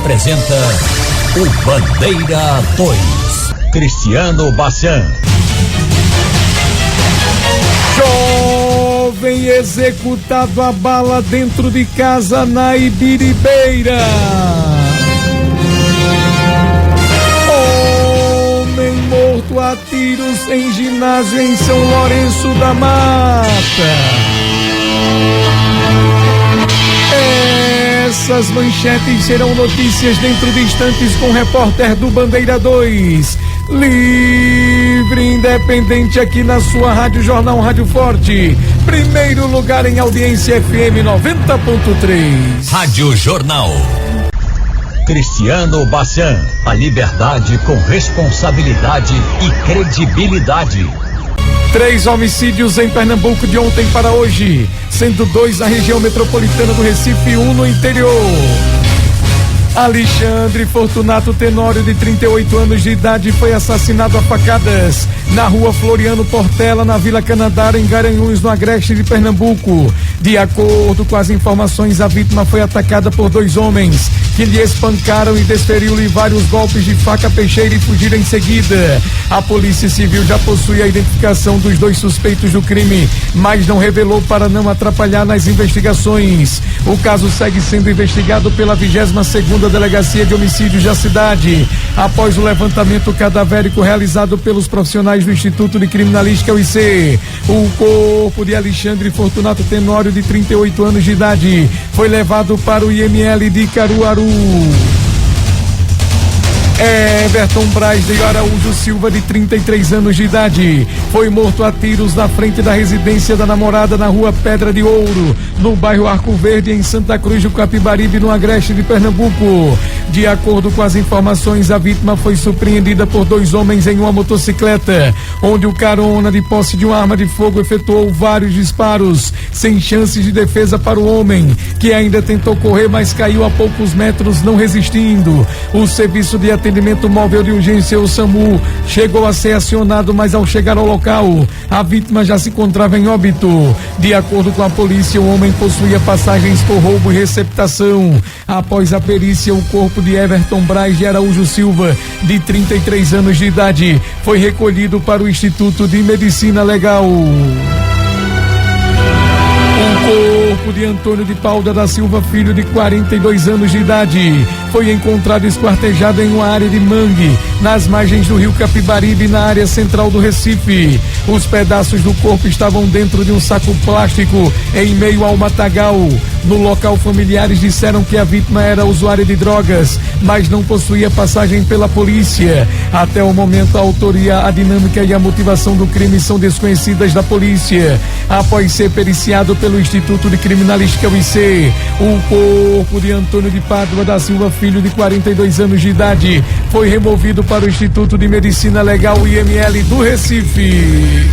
apresenta o Bandeira 2, Cristiano Bachan. Jovem executado a bala dentro de casa na Ibiribeira. Homem morto a tiros em ginásio em São Lourenço da Mata. Essas manchetes serão notícias dentro de instantes com o repórter do Bandeira 2. Livre e independente aqui na sua Rádio Jornal Rádio Forte. Primeiro lugar em audiência FM 90.3. Rádio Jornal. Cristiano Bachan. A liberdade com responsabilidade e credibilidade. 3 homicídios em Pernambuco de ontem para hoje, sendo 2 na região metropolitana do Recife e 1 no interior. Alexandre Fortunato Tenório, de 38 anos de idade, foi assassinado a facadas na rua Floriano Portela, na Vila Canadara, em Garanhuns, no agreste de Pernambuco. De acordo com as informações, a vítima foi atacada por 2 homens que lhe espancaram e desferiu-lhe vários golpes de faca peixeira e fugiram em seguida. A Polícia Civil já possui a identificação dos 2 suspeitos do crime, mas não revelou para não atrapalhar nas investigações. O caso segue sendo investigado pela 22ª Delegacia de Homicídios da cidade, após o levantamento cadavérico realizado pelos profissionais do Instituto de Criminalística UIC. O corpo de Alexandre Fortunato Tenório, de 38 anos de idade, foi levado para o IML de Caruaru. Everton Braz de Araújo Silva, de 33 anos de idade, foi morto a tiros na frente da residência da namorada na rua Pedra de Ouro, no bairro Arco Verde, em Santa Cruz do Capibaribe, no agreste de Pernambuco. De acordo com as informações, a vítima foi surpreendida por 2 homens em uma motocicleta, onde o carona, de posse de uma arma de fogo, efetuou vários disparos, sem chances de defesa para o homem, que ainda tentou correr, mas caiu a poucos metros, não resistindo. O serviço de atendimento móvel de urgência, o SAMU, chegou a ser acionado, mas ao chegar ao local, a vítima já se encontrava em óbito. De acordo com a polícia, o homem possuía passagens por roubo e receptação. Após a perícia, o corpo de Everton Braz de Araújo Silva, de 33 anos de idade, foi recolhido para o Instituto de Medicina Legal. O corpo de Antônio de Paula da Silva Filho, de 42 anos de idade, foi encontrado esquartejado em uma área de mangue, nas margens do rio Capibaribe, na área central do Recife. Os pedaços do corpo estavam dentro de um saco plástico, em meio ao matagal. No local, familiares disseram que a vítima era usuária de drogas, mas não possuía passagem pela polícia. Até o momento, a autoria, a dinâmica e a motivação do crime são desconhecidas da polícia. Após ser periciado pelo Instituto de Criminalística UIC, o corpo de Antônio de Pádua da Silva Filho, de 42 anos de idade, foi removido para o Instituto de Medicina Legal IML do Recife.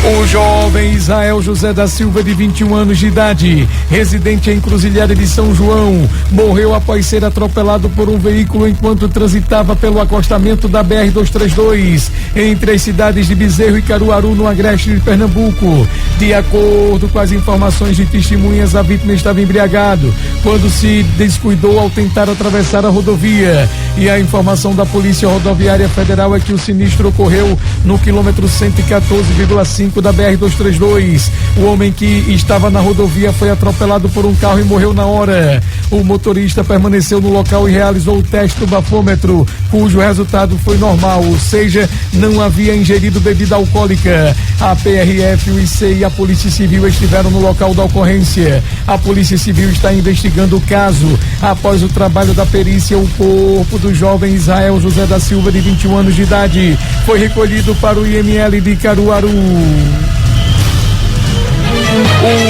O jovem Israel José da Silva, de 21 anos de idade, residente em Encruzilhada de São João, morreu após ser atropelado por um veículo enquanto transitava pelo acostamento da BR-232, entre as cidades de Bezerro e Caruaru, no agreste de Pernambuco. De acordo com as informações de testemunhas, a vítima estava embriagado quando se descuidou ao tentar atravessar a rodovia. E a informação da Polícia Rodoviária Federal é que o sinistro ocorreu no quilômetro 114,5 da BR-232. O homem que estava na rodovia foi atropelado por um carro e morreu na hora. O motorista permaneceu no local e realizou o teste do bafômetro, cujo resultado foi normal, ou seja, não havia ingerido bebida alcoólica. A PRF, o IC e a Polícia Civil estiveram no local da ocorrência. A Polícia Civil está investigando o caso. Após o trabalho da perícia, o corpo do jovem Israel José da Silva, de 21 anos de idade, foi recolhido para o IML de Caruaru.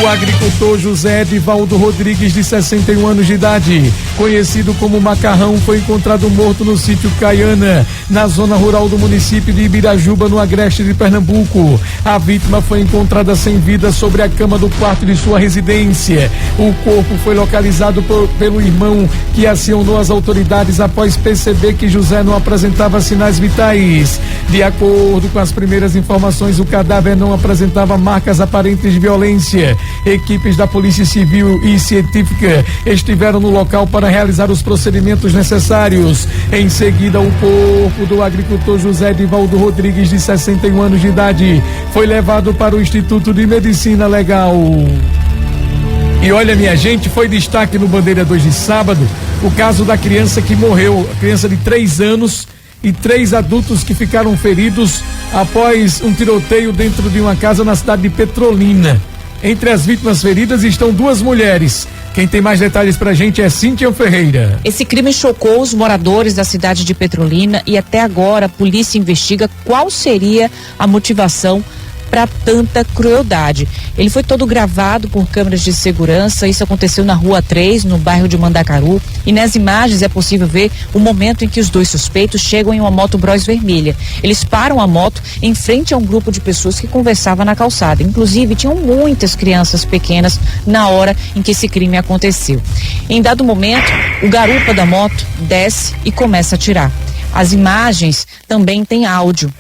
O agricultor José Edivaldo Rodrigues, de 61 anos de idade, conhecido como Macarrão, foi encontrado morto no sítio Caiana, na zona rural do município de Ibirajuba, no agreste de Pernambuco. A vítima foi encontrada sem vida sobre a cama do quarto de sua residência. O corpo foi localizado pelo irmão, que acionou as autoridades após perceber que José não apresentava sinais vitais. De acordo com as primeiras informações, o cadáver não apresentava marcas aparentes de violência. ocorrência. Equipes da Polícia Civil e Científica estiveram no local para realizar os procedimentos necessários. Em seguida, o corpo do agricultor José Edivaldo Rodrigues, de 61 anos de idade, foi levado para o Instituto de Medicina Legal. E olha, minha gente, foi destaque no Bandeira 2 de sábado o caso da criança que morreu, a criança de 3 anos e 3 adultos que ficaram feridos após um tiroteio dentro de uma casa na cidade de Petrolina. Entre as vítimas feridas estão 2 mulheres. Quem tem mais detalhes pra gente é Cíntia Ferreira. Esse crime chocou os moradores da cidade de Petrolina e até agora a polícia investiga qual seria a motivação para tanta crueldade. Ele foi todo gravado por câmeras de segurança. Isso aconteceu na Rua 3, no bairro de Mandacaru, e nas imagens é possível ver o momento em que os 2 suspeitos chegam em uma moto Bros vermelha. Eles param a moto em frente a um grupo de pessoas que conversava na calçada. Inclusive, tinham muitas crianças pequenas na hora em que esse crime aconteceu. Em dado momento, o garupa da moto desce e começa a atirar. As imagens também têm áudio.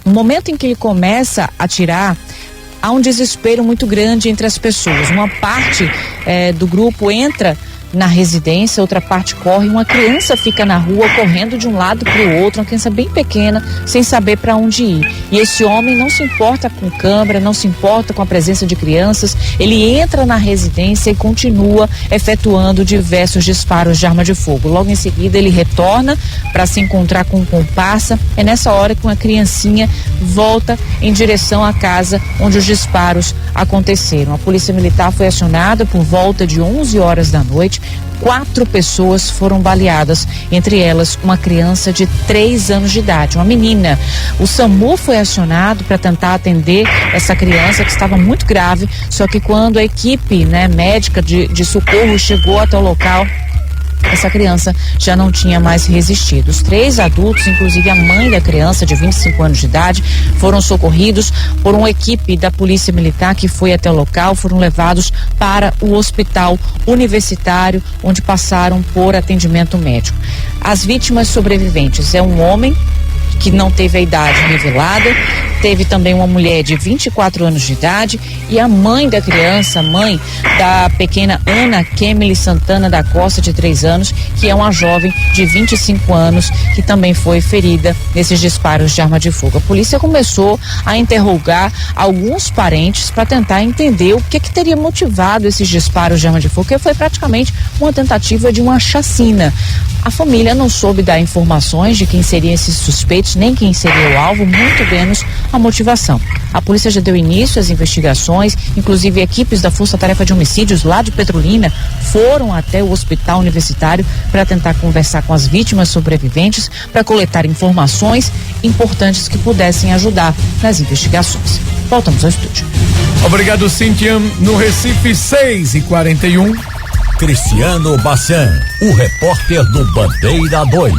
No momento em que ele começa a atirar, há um desespero muito grande entre as pessoas. Uma parte do grupo entra na residência, outra parte corre, uma criança fica na rua correndo de um lado para o outro, uma criança bem pequena, sem saber para onde ir. E esse homem não se importa com câmera, não se importa com a presença de crianças, ele entra na residência e continua efetuando diversos disparos de arma de fogo. Logo em seguida ele retorna para se encontrar com um comparsa. É nessa hora que uma criancinha volta em direção à casa onde os disparos aconteceram. A polícia militar foi acionada por volta de 11 horas da noite. 4 pessoas foram baleadas, entre elas uma criança de 3 anos de idade, uma menina. O SAMU foi acionado para tentar atender essa criança que estava muito grave, só que quando a equipe médica de socorro chegou até o local, essa criança já não tinha mais resistido. Os 3 adultos, inclusive a mãe da criança de 25 anos de idade, foram socorridos por uma equipe da Polícia Militar que foi até o local, foram levados para o hospital universitário, onde passaram por atendimento médico. As vítimas sobreviventes é um homem que não teve a idade revelada, teve também uma mulher de 24 anos de idade e a mãe da criança, mãe da pequena Ana Kemily Santana da Costa, de 3 anos, que é uma jovem de 25 anos que também foi ferida nesses disparos de arma de fogo. A polícia começou a interrogar alguns parentes para tentar entender o que teria motivado esses disparos de arma de fogo, que foi praticamente uma tentativa de uma chacina. A família não soube dar informações de quem seriam esses suspeitos, nem quem seria o alvo, muito menos a motivação. A polícia já deu início às investigações, inclusive equipes da Força Tarefa de Homicídios lá de Petrolina foram até o hospital universitário para tentar conversar com as vítimas sobreviventes, para coletar informações importantes que pudessem ajudar nas investigações. Voltamos ao estúdio. Obrigado, Cíntia. No Recife, 6h41. Cristiano Bassan, o repórter do Bandeira 2.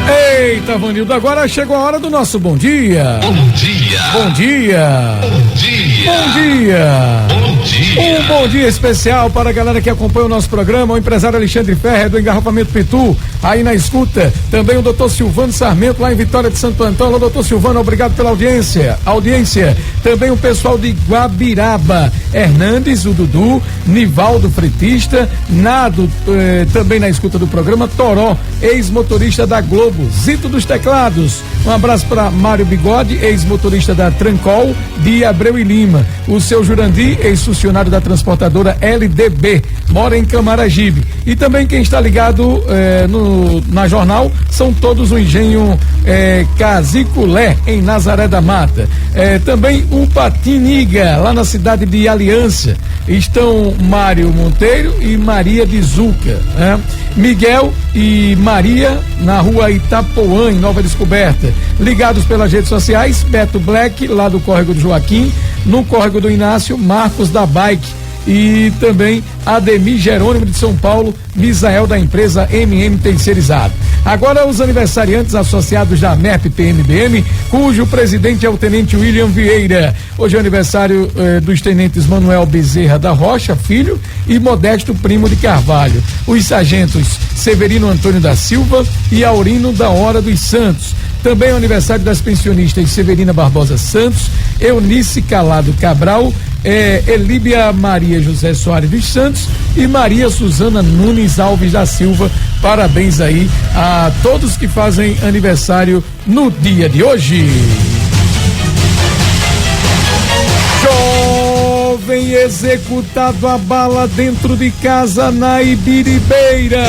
Eita, Vanildo, agora chegou a hora do nosso bom dia. Bom dia. Bom dia. Bom dia. Bom dia. Bom dia. Um bom dia especial para a galera que acompanha o nosso programa, o empresário Alexandre Ferrer do Engarrafamento Pitu, aí na escuta. Também o doutor Silvano Sarmento lá em Vitória de Santo Antônio. Doutor Silvano, obrigado pela audiência. Também o pessoal de Guabiraba, Hernandes, o Dudu, Nivaldo Fretista, Nado, também na escuta do programa, Toró, ex-motorista da Globo, Zito dos Teclados. Um abraço para Mário Bigode, ex-motorista da Trancol, de Abreu e Lima. O seu Jurandir, ex-funcionário da transportadora LDB, mora em Camaragibe. E também quem está ligado na jornal são todos o engenho Casiculé, em Nazaré da Mata. Também o Patiniga, lá na cidade de Aliança. Estão Mário Monteiro e Maria de Zuca. Miguel e Maria, na rua Itapoã, em Nova Descoberta. Ligados pelas redes sociais, Beto Black, lá do Córrego do Joaquim, no Córrego do Inácio, Marcos da Bike. e também Ademir Jerônimo de São Paulo, Misael da empresa MM Terceirizado. Agora os aniversariantes associados da MEP PMBM, cujo presidente é o tenente William Vieira. Hoje é o aniversário dos tenentes Manuel Bezerra da Rocha, filho, e Modesto Primo de Carvalho. Os sargentos Severino Antônio da Silva e Aurino da Hora dos Santos. Também é o aniversário das pensionistas Severina Barbosa Santos, Eunice Calado Cabral, Elíbia Maria José Soares dos Santos e Maria Suzana Nunes Alves da Silva. Parabéns aí a todos que fazem aniversário no dia de hoje. Jovem executado a bala dentro de casa na Ibiribeira.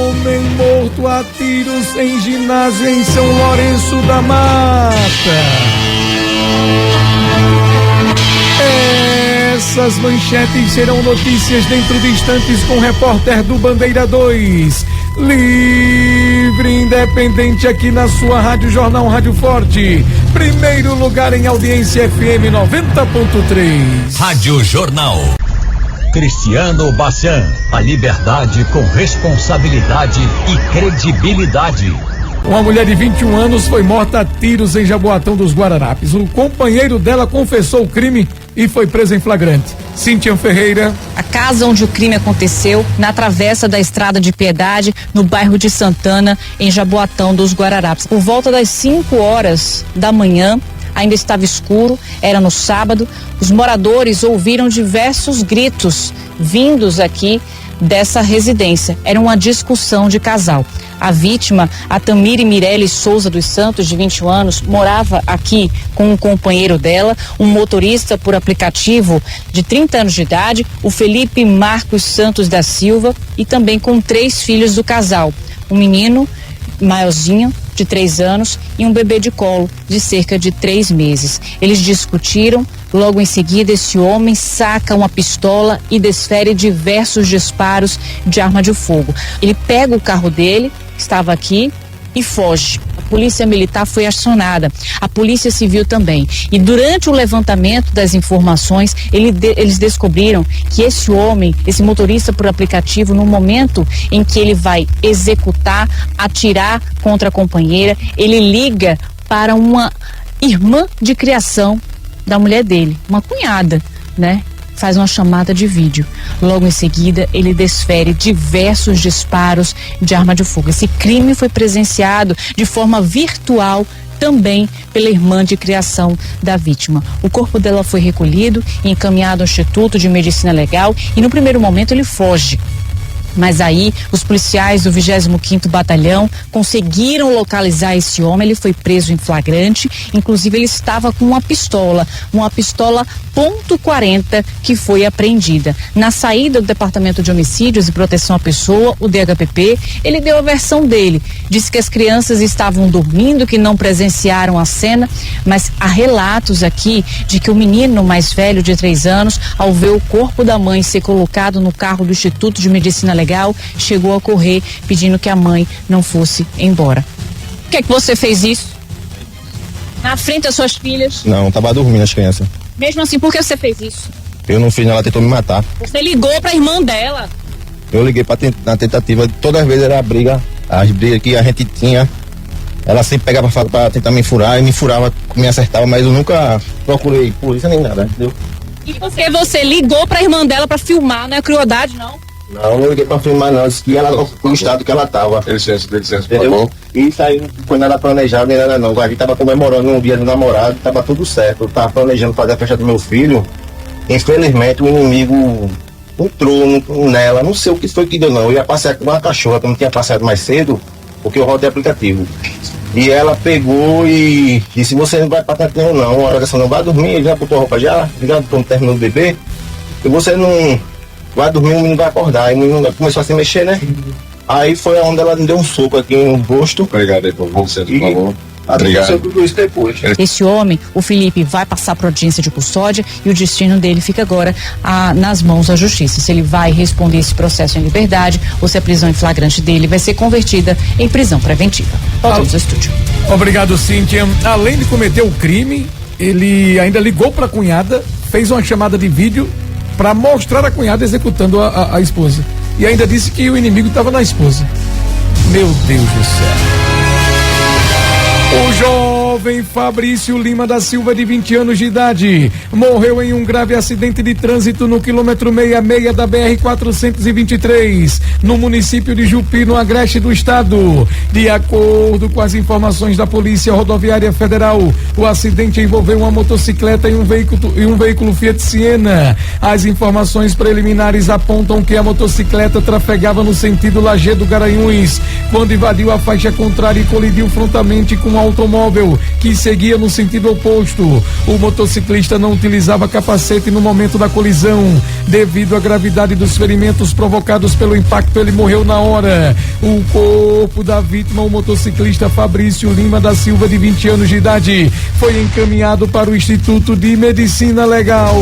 Homem morto a tiros em ginásio em São Lourenço da Mata. Essas manchetes serão notícias dentro de instantes com o repórter do Bandeira 2. Livre e independente aqui na sua Rádio Jornal Rádio Forte. Primeiro lugar em audiência FM 90.3. Rádio Jornal. Cristiano Bachan, a liberdade com responsabilidade e credibilidade. Uma mulher de 21 anos foi morta a tiros em Jaboatão dos Guararapes. O companheiro dela confessou o crime e foi preso em flagrante. Cíntia Ferreira. A casa onde o crime aconteceu, na travessa da Estrada de Piedade, no bairro de Santana, em Jaboatão dos Guararapes. Por volta das 5 horas da manhã, ainda estava escuro, era no sábado, os moradores ouviram diversos gritos vindos aqui dessa residência. Era uma discussão de casal. A vítima, a Tamire Mirelle Souza dos Santos, de 21 anos, morava aqui com um companheiro dela, um motorista por aplicativo de 30 anos de idade, o Felipe Marcos Santos da Silva, e também com 3 filhos do casal, um menino maiorzinho de 3 anos e um bebê de colo de cerca de 3 meses. Eles discutiram. Logo em seguida, esse homem saca uma pistola e desfere diversos disparos de arma de fogo. Ele pega o carro dele, que estava aqui, e foge. A polícia militar foi acionada, a polícia civil também. E durante o levantamento das informações, eles descobriram que esse homem, esse motorista por aplicativo, no momento em que ele vai executar, atirar contra a companheira, ele liga para uma irmã de criação da mulher dele, uma cunhada, né? Faz uma chamada de vídeo. Logo em seguida, ele desfere diversos disparos de arma de fogo. Esse crime foi presenciado de forma virtual também pela irmã de criação da vítima. O corpo dela foi recolhido e encaminhado ao Instituto de Medicina Legal e no primeiro momento ele foge. Mas aí, os policiais do 25º Batalhão conseguiram localizar esse homem. Ele foi preso em flagrante. Inclusive, ele estava com uma pistola .40 que foi apreendida. Na saída do Departamento de Homicídios e Proteção à Pessoa, o DHPP, ele deu a versão dele. Disse que as crianças estavam dormindo, que não presenciaram a cena, mas há relatos aqui de que o menino mais velho, de 3 anos, ao ver o corpo da mãe ser colocado no carro do Instituto de Medicina Legal, chegou a correr pedindo que a mãe não fosse embora. Por que você fez isso? Na frente das suas filhas? Não, tava dormindo as crianças. Mesmo assim, por que você fez isso? Eu não fiz, ela tentou me matar. Você ligou pra irmã dela? Eu liguei na tentativa, todas as vezes era briga, as brigas que a gente tinha, ela sempre pegava pra tentar me furar e me furava, me acertava, mas eu nunca procurei polícia nem nada, entendeu? E porque você ligou pra irmã dela pra filmar, não é crueldade, não? Não liguei pra filmar não, disse que ela, o estado que ela tava. Licença, entendeu? E isso aí não foi nada planejado nem nada não. A gente tava comemorando um dia do namorado, tava tudo certo. Eu tava planejando fazer a festa do meu filho. Infelizmente o inimigo entrou nela, não sei o que foi que deu não. Eu ia passear com uma cachorra, que eu não tinha passeado mais cedo, porque eu rodei aplicativo. E ela pegou e disse, você não vai pra cantinho não, a hora que você não vai dormir, já botou a roupa já terminou o bebê. E você não vai dormir, o menino vai acordar. E o menino começou a se mexer, né? Aí foi onde ela me deu um soco aqui no rosto. Obrigado aí por você, por favor. Obrigado. Tudo isso depois. Esse homem, o Felipe, vai passar por audiência de custódia e o destino dele fica agora nas mãos da justiça. Se ele vai responder esse processo em liberdade ou se a prisão em flagrante dele vai ser convertida em prisão preventiva. Voltamos ao estúdio. Obrigado, Cíntia. Além de cometer o crime, ele ainda ligou para a cunhada, fez uma chamada de vídeo para mostrar a cunhada executando a esposa. E ainda disse que o inimigo estava na esposa. Meu Deus do céu. O jovem Fabrício Lima da Silva, de 20 anos de idade, morreu em um grave acidente de trânsito no quilômetro 66 da BR-423, no município de Jupi, no agreste do estado. De acordo com as informações da Polícia Rodoviária Federal, o acidente envolveu uma motocicleta e um veículo Fiat Siena. As informações preliminares apontam que a motocicleta trafegava no sentido Lajeado-Garanhuns, quando invadiu a faixa contrária e colidiu frontalmente com um automóvel que seguia no sentido oposto. O motociclista não utilizava capacete no momento da colisão. Devido à gravidade dos ferimentos provocados pelo impacto, ele morreu na hora. O corpo da vítima, o motociclista Fabrício Lima da Silva, de 20 anos de idade, foi encaminhado para o Instituto de Medicina Legal.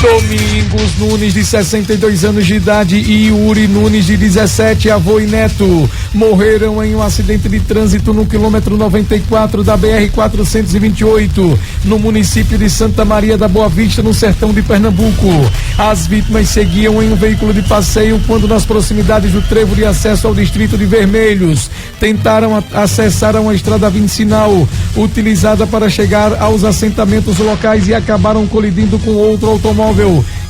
Domingos Nunes, de 62 anos de idade, e Yuri Nunes, de 17, avô e neto, morreram em um acidente de trânsito no quilômetro 94 da BR-428, no município de Santa Maria da Boa Vista, no sertão de Pernambuco. As vítimas seguiam em um veículo de passeio quando, nas proximidades do trevo de acesso ao distrito de Vermelhos, tentaram acessar uma estrada vicinal utilizada para chegar aos assentamentos locais e acabaram colidindo com outro automóvel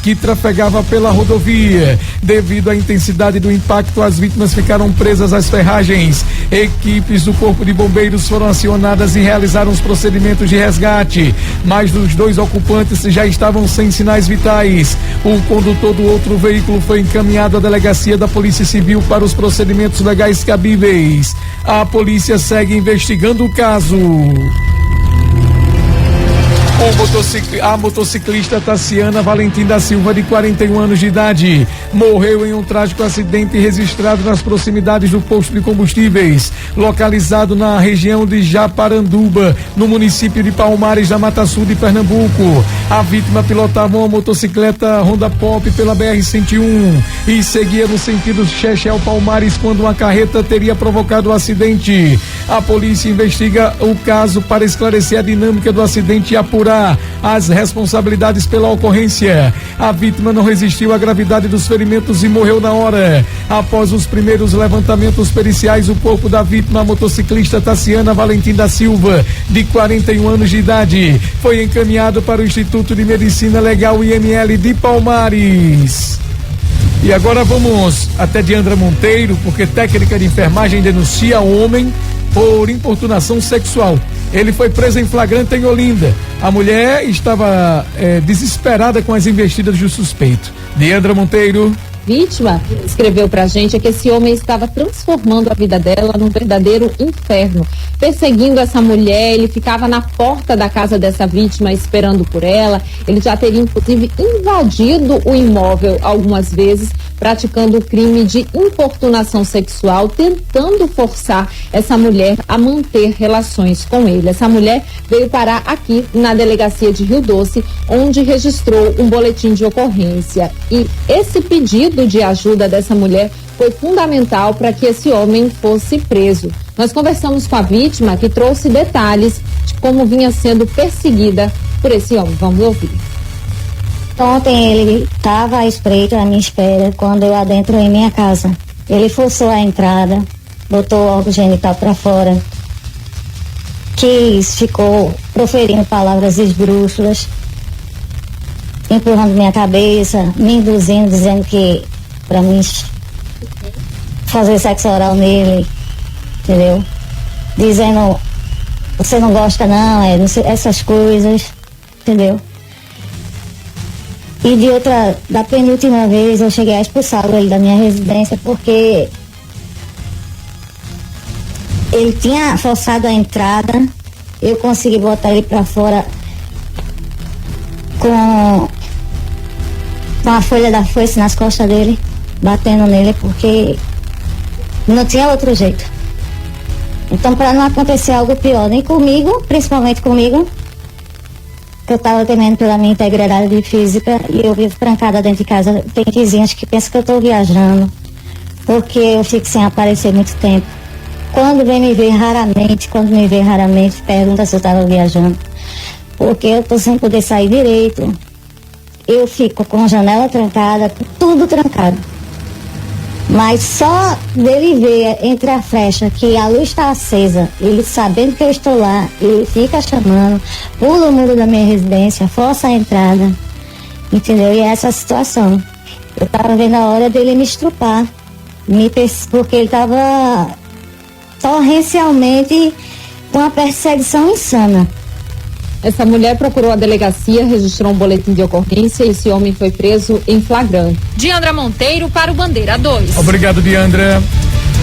que trafegava pela rodovia. Devido à intensidade do impacto, as vítimas ficaram presas às ferragens. Equipes do Corpo de Bombeiros foram acionadas e realizaram os procedimentos de resgate, mas os dois ocupantes já estavam sem sinais vitais. O condutor do outro veículo foi encaminhado à delegacia da Polícia Civil para os procedimentos legais cabíveis. A polícia segue investigando o caso. A motociclista Tassiana Valentim da Silva, de 41 anos de idade, morreu em um trágico acidente registrado nas proximidades do posto de combustíveis, localizado na região de Japaranduba, no município de Palmares, da Mata Sul de Pernambuco. A vítima pilotava uma motocicleta Honda Pop pela BR-101 e seguia no sentido Chechel-Palmares quando uma carreta teria provocado o acidente. A polícia investiga o caso para esclarecer a dinâmica do acidente e apurar as responsabilidades pela ocorrência. A vítima não resistiu à gravidade dos ferimentos e morreu na hora. Após os primeiros levantamentos periciais, o corpo da vítima, a motociclista Tassiana Valentim da Silva, de 41 anos de idade, foi encaminhado para o Instituto de Medicina Legal IML de Palmares. E agora vamos até Diandra Monteiro, porque técnica de enfermagem denuncia homem por importunação sexual. Ele foi preso em flagrante em Olinda. A mulher estava desesperada com as investidas do suspeito. Diandra Monteiro. Vítima escreveu pra gente que esse homem estava transformando a vida dela num verdadeiro inferno, perseguindo essa mulher. Ele ficava na porta da casa dessa vítima esperando por ela. Ele já teria inclusive invadido o imóvel algumas vezes, praticando o crime de importunação sexual, tentando forçar essa mulher a manter relações com ele. Essa mulher veio parar aqui na delegacia de Rio Doce, onde registrou um boletim de ocorrência. E esse pedido de ajuda dessa mulher foi fundamental para que esse homem fosse preso. Nós conversamos com a vítima, que trouxe detalhes de como vinha sendo perseguida por esse homem. Vamos ouvir. Ontem ele estava à espreita à minha espera quando eu adentro em minha casa. Ele forçou a entrada, botou o órgão genital para fora, ficou proferindo palavras esdrúxulas, empurrando minha cabeça, me induzindo, dizendo que para mim fazer sexo oral nele, entendeu? Dizendo, você não gosta não, não sei, essas coisas, entendeu? E da penúltima vez eu cheguei a expulsar ele da minha residência porque ele tinha forçado a entrada. Eu consegui botar ele para fora com a folha da foice nas costas dele, batendo nele, porque não tinha outro jeito. Então, para não acontecer algo pior, nem comigo, principalmente comigo, que eu estava temendo pela minha integridade física, e eu vivo trancada dentro de casa. Tem vizinhos que pensam que eu estou viajando, porque eu fico sem aparecer muito tempo. quando me vê raramente, pergunta se eu estava viajando. Porque eu tô sem poder sair direito. Eu fico com a janela trancada, tudo trancado. Mas só dele ver entre a flecha que a luz está acesa, ele sabendo que eu estou lá, ele fica chamando, pula o muro da minha residência, força a entrada, entendeu? E é essa situação. Eu tava vendo a hora dele me estrupar, porque ele tava torrencialmente com uma perseguição insana. Essa mulher procurou a delegacia, registrou um boletim de ocorrência e esse homem foi preso em flagrante. Diandra Monteiro para o Bandeira 2. Obrigado, Diandra.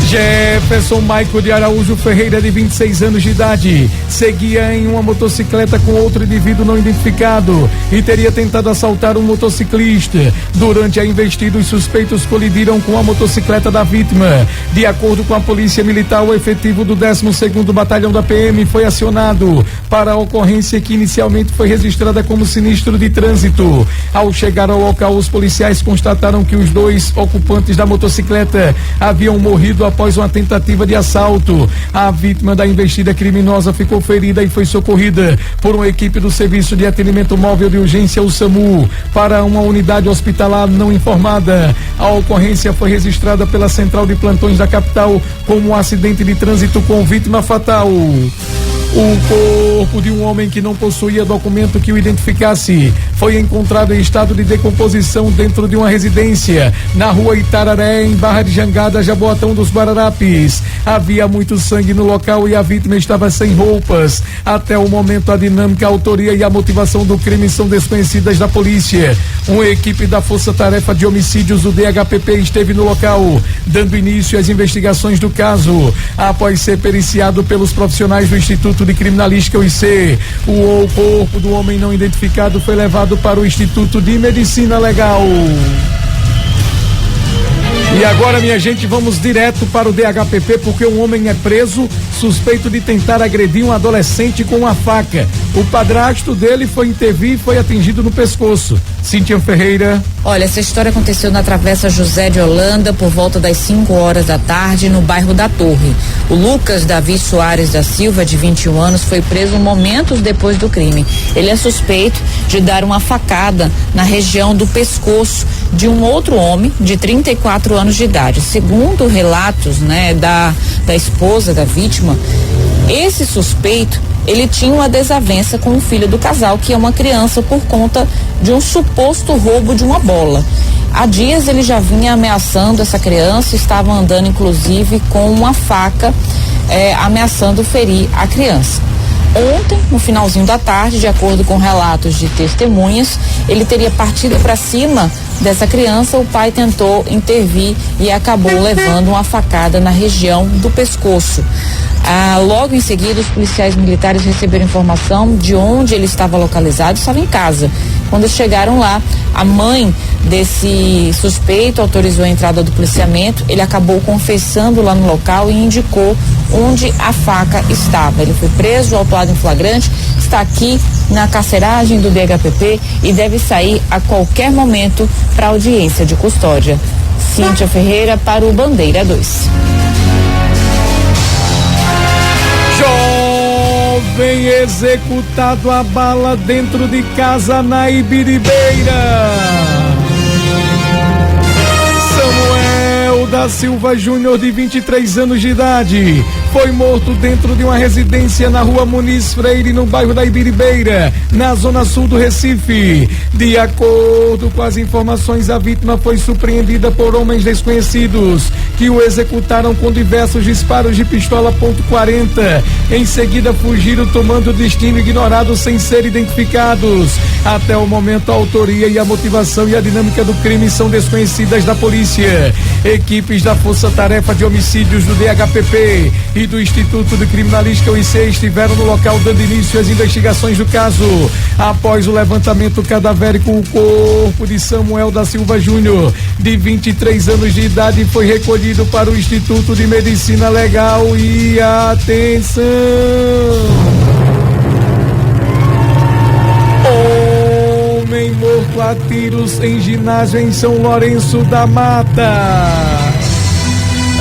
Jefferson Maico de Araújo Ferreira, de 26 anos de idade, seguia em uma motocicleta com outro indivíduo não identificado e teria tentado assaltar um motociclista. Durante a investida, os suspeitos colidiram com a motocicleta da vítima. De acordo com a Polícia Militar, o efetivo do 12º Batalhão da PM foi acionado para a ocorrência que inicialmente foi registrada como sinistro de trânsito. Ao chegar ao local, os policiais constataram que os dois ocupantes da motocicleta haviam morrido após uma tentativa de assalto. A vítima da investida criminosa ficou ferida e foi socorrida por uma equipe do Serviço de Atendimento Móvel de Urgência, o SAMU, para uma unidade hospitalar não informada. A ocorrência foi registrada pela Central de Plantões da capital como um acidente de trânsito com vítima fatal. O corpo de um homem que não possuía documento que o identificasse foi encontrado em estado de decomposição dentro de uma residência na rua Itararé, em Barra de Jangada, Jaboatão dos Guararapes. Havia muito sangue no local e a vítima estava sem roupas. Até o momento, a dinâmica, a autoria e a motivação do crime são desconhecidas da polícia. Uma equipe da Força Tarefa de Homicídios do DHPP esteve no local, dando início às investigações do caso. Após ser periciado pelos profissionais do Instituto de Criminalística, o IC, o corpo do homem não identificado foi levado para o Instituto de Medicina Legal. E agora, minha gente, vamos direto para o DHPP, porque um homem é preso suspeito de tentar agredir um adolescente com uma faca. O padrasto dele foi intervir e foi atingido no pescoço. Cíntia Ferreira. Olha, essa história aconteceu na Travessa José de Holanda por volta das 5 horas da tarde, no bairro da Torre. O Lucas Davi Soares da Silva, de 21 anos, foi preso momentos depois do crime. Ele é suspeito de dar uma facada na região do pescoço de um outro homem de 34 anos de idade. Segundo relatos, da esposa da vítima, esse suspeito, ele tinha uma desavença com o filho do casal, que é uma criança, por conta de um suposto roubo de uma bola. Há dias ele já vinha ameaçando essa criança, estava andando inclusive com uma faca, ameaçando ferir a criança. Ontem, no finalzinho da tarde, de acordo com relatos de testemunhas, ele teria partido para cima dessa criança. O pai tentou intervir e acabou levando uma facada na região do pescoço. Logo em seguida, os policiais militares receberam informação de onde ele estava localizado. Estava em casa. Quando chegaram lá, a mãe desse suspeito autorizou a entrada do policiamento. Ele acabou confessando lá no local e indicou onde a faca estava. Ele foi preso, autuado em flagrante, está aqui na carceragem do DHPP e deve sair a qualquer momento para audiência de custódia. Cíntia Ferreira para o Bandeira 2. Jovem executado a bala dentro de casa na Ibiribeira. Samuel da Silva Júnior, de 23 anos de idade, foi morto dentro de uma residência na rua Muniz Freire, no bairro da Ibiribeira, na zona sul do Recife. De acordo com as informações, a vítima foi surpreendida por homens desconhecidos que o executaram com diversos disparos de pistola .40. Em seguida, fugiram tomando destino ignorado sem ser identificados. Até o momento, a autoria e a motivação e a dinâmica do crime são desconhecidas da polícia. Equipes da Força Tarefa de Homicídios do DHPP e do Instituto de Criminalística, o IC, estiveram no local dando início às investigações do caso. Após o levantamento cadavérico, o corpo de Samuel da Silva Júnior, de 23 anos de idade, foi recolhido para o Instituto de Medicina Legal. E atenção! Homem morto a tiros em ginásio em São Lourenço da Mata.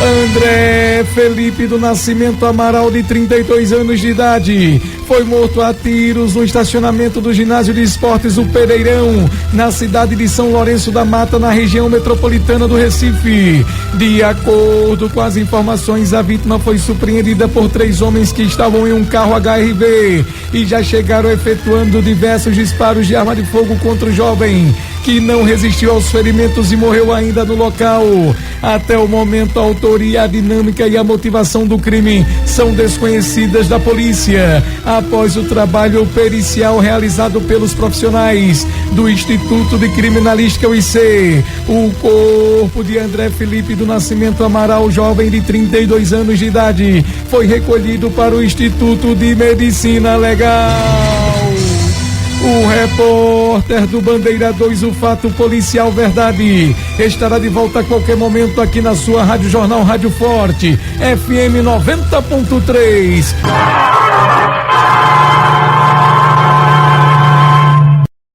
André Felipe do Nascimento Amaral, de 32 anos de idade, foi morto a tiros no estacionamento do ginásio de esportes O Pereirão, na cidade de São Lourenço da Mata, na região metropolitana do Recife. De acordo com as informações, a vítima foi surpreendida por 3 homens que estavam em um carro HRV e já chegaram efetuando diversos disparos de arma de fogo contra o jovem, que não resistiu aos ferimentos e morreu ainda no local. Até o momento, a autoria, a dinâmica e a motivação do crime são desconhecidas da polícia. Após o trabalho pericial realizado pelos profissionais do Instituto de Criminalística, o IC, o corpo de André Felipe do Nascimento Amaral, jovem de 32 anos de idade, foi recolhido para o Instituto de Medicina Legal. O repórter do Bandeira 2, o Fato Policial Verdade, estará de volta a qualquer momento aqui na sua Rádio Jornal Rádio Forte, FM 90.3.